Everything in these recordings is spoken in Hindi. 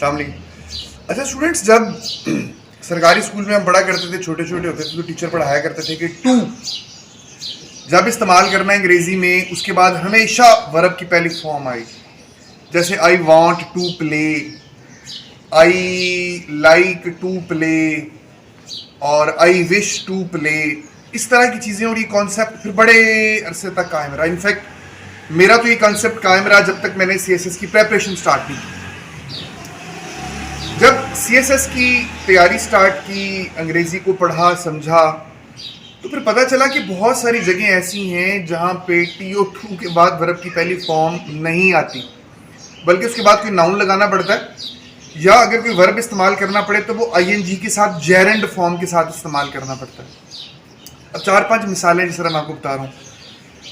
अस्सलाम वालेकुम। अच्छा स्टूडेंट्स, जब सरकारी स्कूल में हम पढ़ा करते थे, छोटे छोटे होते थे, तो टीचर पढ़ाया करते थे कि टू जब इस्तेमाल करना है अंग्रेजी में, उसके बाद हमेशा वर्ब की पहली फॉर्म आई। जैसे I want to play, I like to play और आई विश टू प्ले, इस तरह की चीज़ें। और ये कॉन्सेप्ट फिर बड़े अरसे तक कायम रहा। इनफैक्ट मेरा तो ये कॉन्सेप्ट कायम रहा जब तक मैंने CSS की प्रेपरेशन स्टार्ट की। जब CSS की तैयारी स्टार्ट की, अंग्रेज़ी को पढ़ा समझा, तो फिर पता चला कि बहुत सारी जगह ऐसी हैं जहाँ पे TO2 के बाद वर्ब की पहली फॉर्म नहीं आती, बल्कि उसके बाद कोई नाउन लगाना पड़ता है, या अगर कोई वर्ब इस्तेमाल करना पड़े तो वो ING के साथ जेरेंड फॉर्म के साथ इस्तेमाल करना पड़ता है। अब 4-5 मिसालें जिस तरह मैं आपको बता रहा हूँ।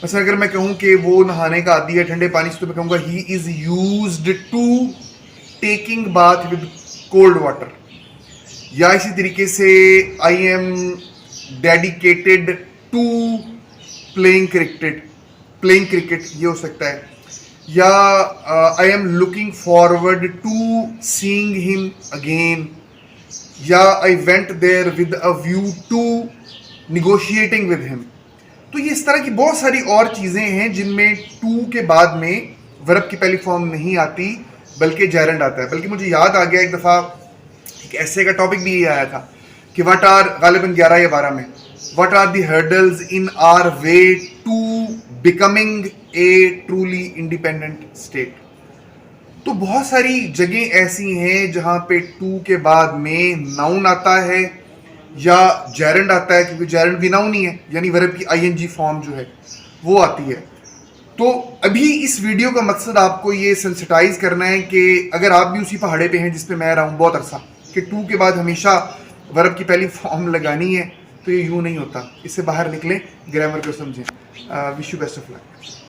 वैसे अगर मैं कहूँ कि वो नहाने का आदी है ठंडे पानी से, तो मैं कहूँगा he is used to taking bath with cold water. या इसी तरीके से I am dedicated to playing cricket, ये हो सकता है। या I am looking forward to seeing him again, या I went there with a view to negotiating with him. तो ये इस तरह की बहुत सारी और चीज़ें हैं जिनमें टू के बाद में वर्ब की पहली फॉर्म नहीं आती, बल्कि जेरेंड आता है। बल्कि मुझे याद आ गया, एक दफ़ा एक ऐसे का टॉपिक भी ये आया था कि व्हाट आर, गालिबन 11 या 12 में, what are the hurdles in our way to becoming a truly independent state. तो बहुत सारी जगह ऐसी हैं जहाँ पे टू के बाद में नाउन आता है या जेरेंड आता है, क्योंकि जेरेंड भी नाउन ही है, यानी वर्ब की ING फॉर्म जो है वो आती है। तो अभी इस वीडियो का मकसद आपको ये सेंसिटाइज करना है कि अगर आप भी उसी पहाड़े पे हैं जिस पे मैं रहा हूँ बहुत अरसा, कि टू के बाद हमेशा वर्ब की पहली फॉर्म लगानी है, तो ये यूँ नहीं होता। इससे बाहर निकलें, ग्रामर को समझें। Wish you best of luck.